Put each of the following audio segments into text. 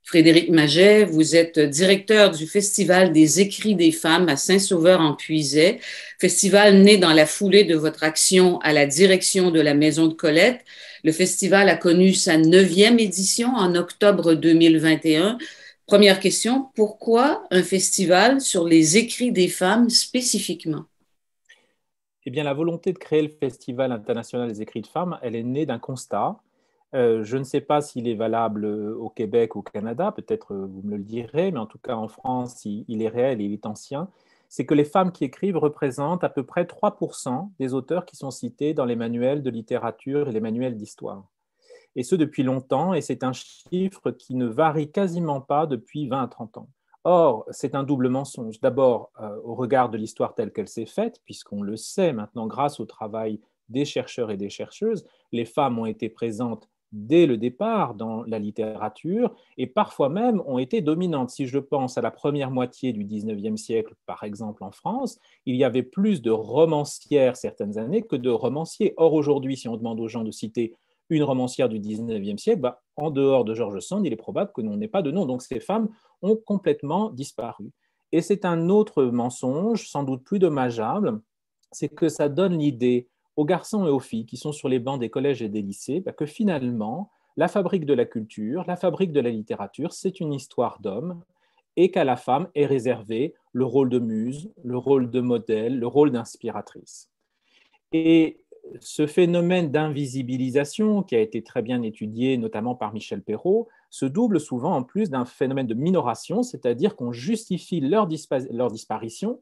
Frédéric Maget, vous êtes directeur du Festival des écrits des femmes à Saint-Sauveur-en-Puisaye, festival né dans la foulée de votre action à la direction de la Maison de Colette. Le festival a connu sa 9e édition en octobre 2021. Première question, pourquoi un festival sur les écrits des femmes spécifiquement? Eh bien, la volonté de créer le Festival international des écrits de femmes, elle est née d'un constat. Je ne sais pas s'il est valable au Québec ou au Canada, peut-être vous me le direz, mais en tout cas en France, il est réel et il est ancien. C'est que les femmes qui écrivent représentent à peu près 3% des auteurs qui sont cités dans les manuels de littérature et les manuels d'histoire. Et ce depuis longtemps, et c'est un chiffre qui ne varie quasiment pas depuis 20 à 30 ans. Or, c'est un double mensonge. D'abord, au regard de l'histoire telle qu'elle s'est faite, puisqu'on le sait maintenant grâce au travail des chercheurs et des chercheuses, les femmes ont été présentes dès le départ dans la littérature et parfois même ont été dominantes. Si je pense à la première moitié du 19e siècle, par exemple en France, il y avait plus de romancières certaines années que de romanciers. Or, aujourd'hui, si on demande aux gens de citer une romancière du 19e siècle, en dehors de George Sand, il est probable que l'on n'ait pas de nom. Donc ces femmes ont complètement disparu. Et c'est un autre mensonge, sans doute plus dommageable, c'est que ça donne l'idée aux garçons et aux filles qui sont sur les bancs des collèges et des lycées que finalement, la fabrique de la culture, la fabrique de la littérature, c'est une histoire d'hommes et qu'à la femme est réservé le rôle de muse, le rôle de modèle, le rôle d'inspiratrice. Et ce phénomène d'invisibilisation, qui a été très bien étudié notamment par Michel Perrault, se double souvent en plus d'un phénomène de minoration, c'est-à-dire qu'on justifie leur disparition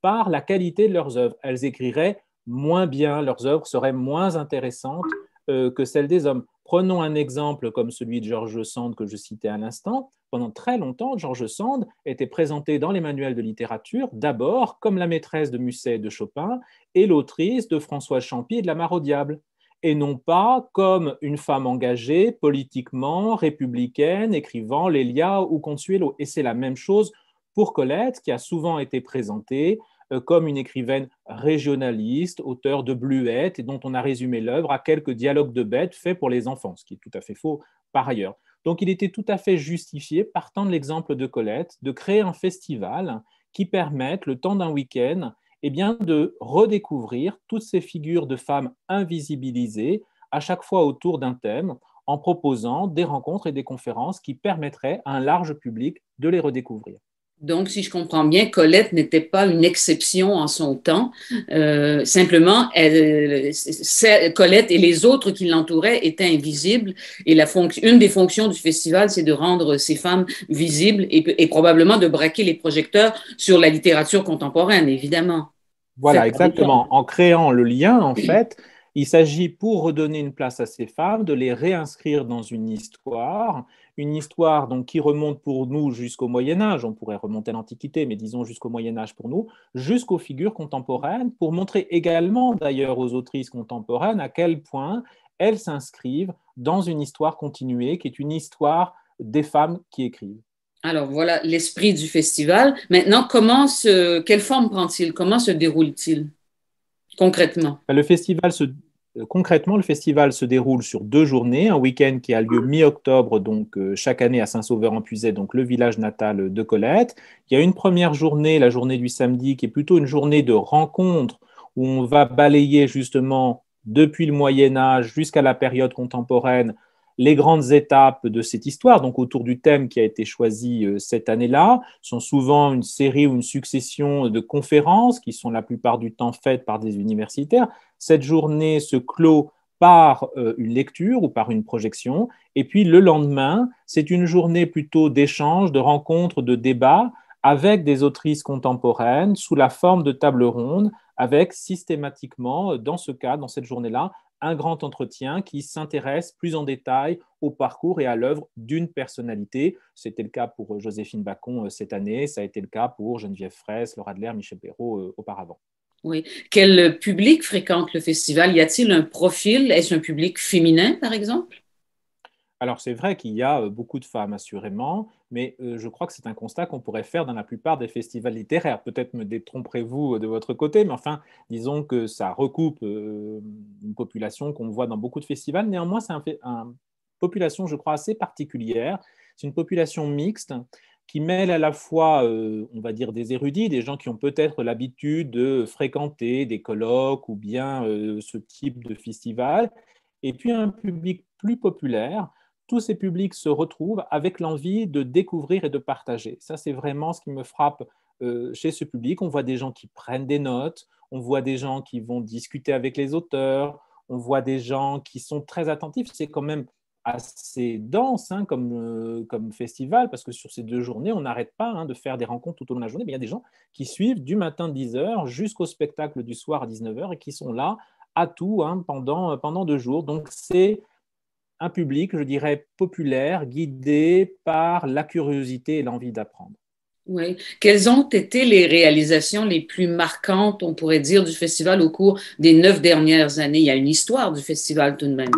par la qualité de leurs œuvres. Elles écriraient moins bien, leurs œuvres seraient moins intéressantes que celles des hommes. Prenons un exemple comme celui de George Sand que je citais à l'instant. Pendant très longtemps, George Sand était présenté dans les manuels de littérature d'abord comme la maîtresse de Musset et de Chopin et l'autrice de Françoise Champy et de La Mare au diable, et non pas comme une femme engagée politiquement, républicaine, écrivant Lélia ou Consuelo. Et c'est la même chose pour Colette, qui a souvent été présentée comme une écrivaine régionaliste, auteure de Bluette, et dont on a résumé l'œuvre à quelques dialogues de bêtes faits pour les enfants, ce qui est tout à fait faux par ailleurs. Donc il était tout à fait justifié, partant de l'exemple de Colette, de créer un festival qui permette, le temps d'un week-end, eh bien, de redécouvrir toutes ces figures de femmes invisibilisées, à chaque fois autour d'un thème, en proposant des rencontres et des conférences qui permettraient à un large public de les redécouvrir. Donc, si je comprends bien, Colette n'était pas une exception en son temps. Simplement, Colette et les autres qui l'entouraient étaient invisibles. Et une des fonctions du festival, c'est de rendre ces femmes visibles et probablement de braquer les projecteurs sur la littérature contemporaine, évidemment. Voilà, exactement. En créant le lien, en fait, il s'agit, pour redonner une place à ces femmes, de les réinscrire dans une histoire donc, qui remonte pour nous jusqu'au Moyen Âge, on pourrait remonter à l'Antiquité, mais disons jusqu'au Moyen Âge pour nous, jusqu'aux figures contemporaines, pour montrer également d'ailleurs aux autrices contemporaines à quel point elles s'inscrivent dans une histoire continuée, qui est une histoire des femmes qui écrivent. Alors voilà l'esprit du festival. Maintenant, quelle forme prend-il? Comment se déroule-t-il concrètement? Le festival concrètement, le festival se déroule sur 2 journées, un week-end qui a lieu mi-octobre, donc chaque année à Saint-Sauveur-en-Puisaye, donc le village natal de Colette. Il y a une première journée, la journée du samedi, qui est plutôt une journée de rencontre où on va balayer justement depuis le Moyen Âge jusqu'à la période contemporaine les grandes étapes de cette histoire, donc autour du thème qui a été choisi cette année-là, sont souvent une série ou une succession de conférences qui sont la plupart du temps faites par des universitaires. Cette journée se clôt par une lecture ou par une projection, et puis le lendemain, c'est une journée plutôt d'échange, de rencontres, de débats avec des autrices contemporaines sous la forme de tables rondes, avec systématiquement, dans ce cas, dans cette journée-là, un grand entretien qui s'intéresse plus en détail au parcours et à l'œuvre d'une personnalité. C'était le cas pour Joséphine Bacon cette année, ça a été le cas pour Geneviève Fraisse, Laura Adler, Michel Perrault auparavant. Oui. Quel public fréquente le festival? Y a-t-il un profil? Est-ce un public féminin, par exemple? Alors c'est vrai qu'il y a beaucoup de femmes assurément, mais je crois que c'est un constat qu'on pourrait faire dans la plupart des festivals littéraires. Peut-être me détromperez-vous de votre côté, mais enfin, disons que ça recoupe une population qu'on voit dans beaucoup de festivals. Néanmoins, c'est une population, je crois, assez particulière. C'est une population mixte qui mêle à la fois, on va dire, des érudits, des gens qui ont peut-être l'habitude de fréquenter des colloques ou bien ce type de festival, et puis un public plus populaire. Tous ces publics se retrouvent avec l'envie de découvrir et de partager. Ça, c'est vraiment ce qui me frappe chez ce public. On voit des gens qui prennent des notes, on voit des gens qui vont discuter avec les auteurs, on voit des gens qui sont très attentifs. C'est quand même assez dense comme festival, parce que sur ces 2 journées, on n'arrête pas de faire des rencontres tout au long de la journée. Mais il y a des gens qui suivent du matin 10h jusqu'au spectacle du soir à 19h et qui sont là à tout pendant 2 jours. Donc c'est un public, je dirais, populaire, guidé par la curiosité et l'envie d'apprendre. Oui. Quelles ont été les réalisations les plus marquantes, on pourrait dire, du festival au cours des 9 dernières années? Il y a une histoire du festival tout de même.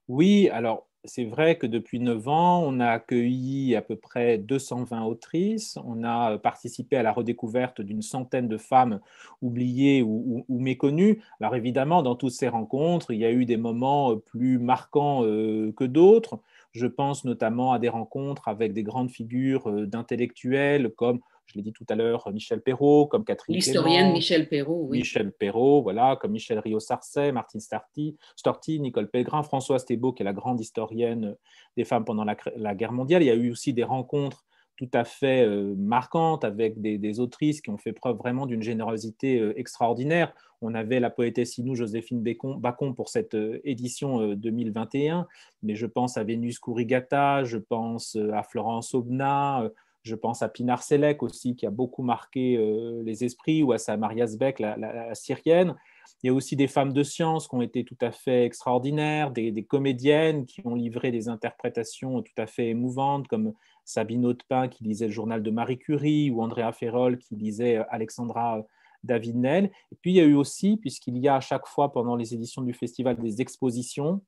Oui, alors c'est vrai que depuis 9 ans, on a accueilli à peu près 220 autrices, on a participé à la redécouverte d'une centaine de femmes oubliées ou méconnues. Alors évidemment, dans toutes ces rencontres, il y a eu des moments plus marquants que d'autres. Je pense notamment à des rencontres avec des grandes figures d'intellectuels comme, je l'ai dit tout à l'heure, Michel Perrault, comme Catherine L'historienne Clément, Michel Perrault, oui. Michel Perrault, voilà, comme Michel Rio-Sarcey, Martine Storti, Nicole Pellegrin, Françoise Thébault, qui est la grande historienne des femmes pendant la guerre mondiale. Il y a eu aussi des rencontres tout à fait marquantes avec des autrices qui ont fait preuve vraiment d'une générosité extraordinaire. On avait la poétesse Inou Joséphine Bacon pour cette édition 2021, mais je pense à Vénus Kourigata, je pense à Florence Aubenas, je pense à Pinar Selek aussi, qui a beaucoup marqué les esprits, ou à Samaria Sbeck, la syrienne. Il y a aussi des femmes de science qui ont été tout à fait extraordinaires, des comédiennes qui ont livré des interprétations tout à fait émouvantes, comme Sabine Hautepin qui lisait le journal de Marie Curie, ou Andrea Ferrol qui lisait Alexandra David-Nel. Et puis il y a eu aussi, puisqu'il y a à chaque fois pendant les éditions du festival des expositions,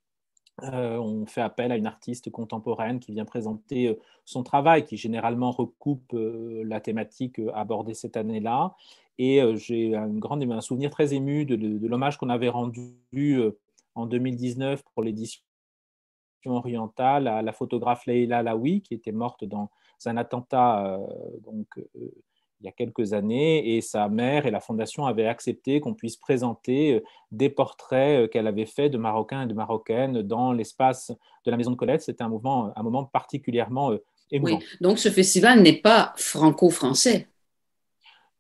on fait appel à une artiste contemporaine qui vient présenter son travail, qui généralement recoupe la thématique abordée cette année-là. Et j'ai un souvenir très ému de l'hommage qu'on avait rendu en 2019 pour l'édition orientale à la photographe Leila Alaoui, qui était morte dans un attentat il y a quelques années, et sa mère et la fondation avaient accepté qu'on puisse présenter des portraits qu'elle avait faits de Marocains et de Marocaines dans l'espace de la Maison de Colette. C'était un moment particulièrement Oui. émouvant. Donc, ce festival n'est pas franco-français.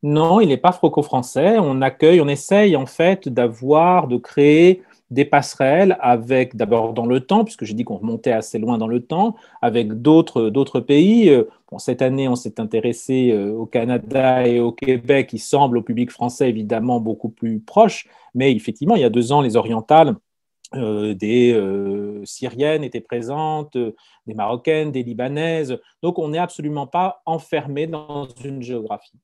Non, il n'est pas franco-français. On essaye en fait de créer des passerelles avec, d'abord dans le temps, puisque j'ai dit qu'on remontait assez loin dans le temps, avec d'autres pays. Bon, cette année, on s'est intéressé au Canada et au Québec, qui semblent au public français évidemment beaucoup plus proches. Mais effectivement, il y a 2 ans, les orientales, des Syriennes étaient présentes, des Marocaines, des Libanaises. Donc, on n'est absolument pas enfermé dans une géographie.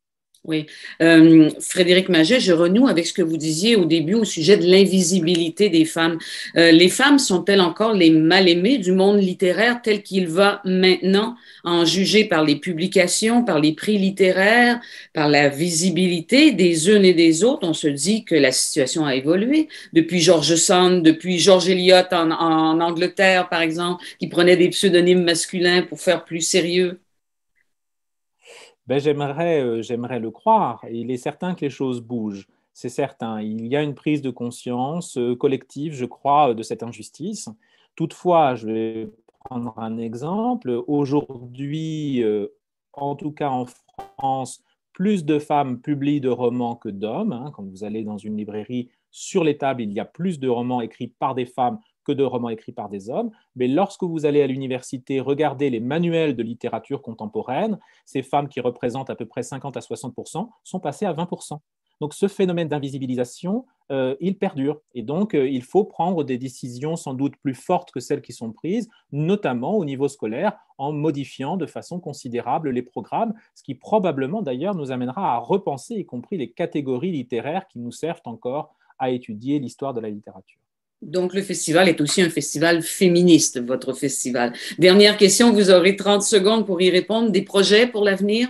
Oui. Frédéric Maget, je renoue avec ce que vous disiez au début au sujet de l'invisibilité des femmes. Les femmes sont-elles encore les mal-aimées du monde littéraire tel qu'il va maintenant, en juger par les publications, par les prix littéraires, par la visibilité des unes et des autres? On se dit que la situation a évolué depuis George Sand, depuis George Eliot en Angleterre, par exemple, qui prenait des pseudonymes masculins pour faire plus sérieux. Ben, j'aimerais le croire. Il est certain que les choses bougent. C'est certain. Il y a une prise de conscience collective, je crois, de cette injustice. Toutefois, je vais prendre un exemple. Aujourd'hui, en tout cas en France, plus de femmes publient de romans que d'hommes. Quand vous allez dans une librairie, sur les tables, il y a plus de romans écrits par des femmes que de romans écrits par des hommes. Mais lorsque vous allez à l'université regarder les manuels de littérature contemporaine, ces femmes qui représentent à peu près 50 à 60% sont passées à 20%. Donc ce phénomène d'invisibilisation, il perdure. Et donc, il faut prendre des décisions sans doute plus fortes que celles qui sont prises, notamment au niveau scolaire, en modifiant de façon considérable les programmes, ce qui probablement d'ailleurs nous amènera à repenser, y compris les catégories littéraires qui nous servent encore à étudier l'histoire de la littérature. Donc, le festival est aussi un festival féministe, votre festival. Dernière question, vous aurez 30 secondes pour y répondre. Des projets pour l'avenir?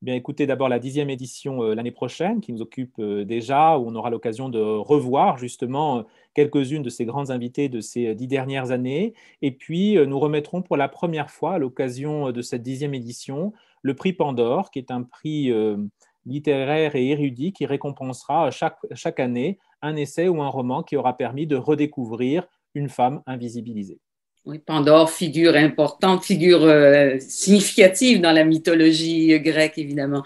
Bien, écoutez, d'abord la 10e édition l'année prochaine, qui nous occupe déjà, où on aura l'occasion de revoir justement quelques-unes de ces grands invités de ces 10 dernières années. Et puis, nous remettrons pour la première fois, à l'occasion de cette 10e édition, le prix Pandore, qui est un prix littéraire et érudit qui récompensera chaque année un essai ou un roman qui aura permis de redécouvrir une femme invisibilisée. Oui, Pandore, figure importante, figure significative dans la mythologie grecque, évidemment.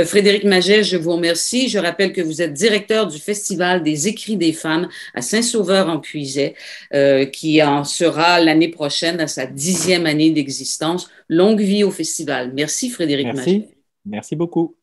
Frédéric Magès, je vous remercie. Je rappelle que vous êtes directeur du Festival des écrits des femmes à Saint-Sauveur-en-Puisaye, qui en sera l'année prochaine à sa 10e année d'existence. Longue vie au festival. Merci, Frédéric Magès. Merci, merci beaucoup.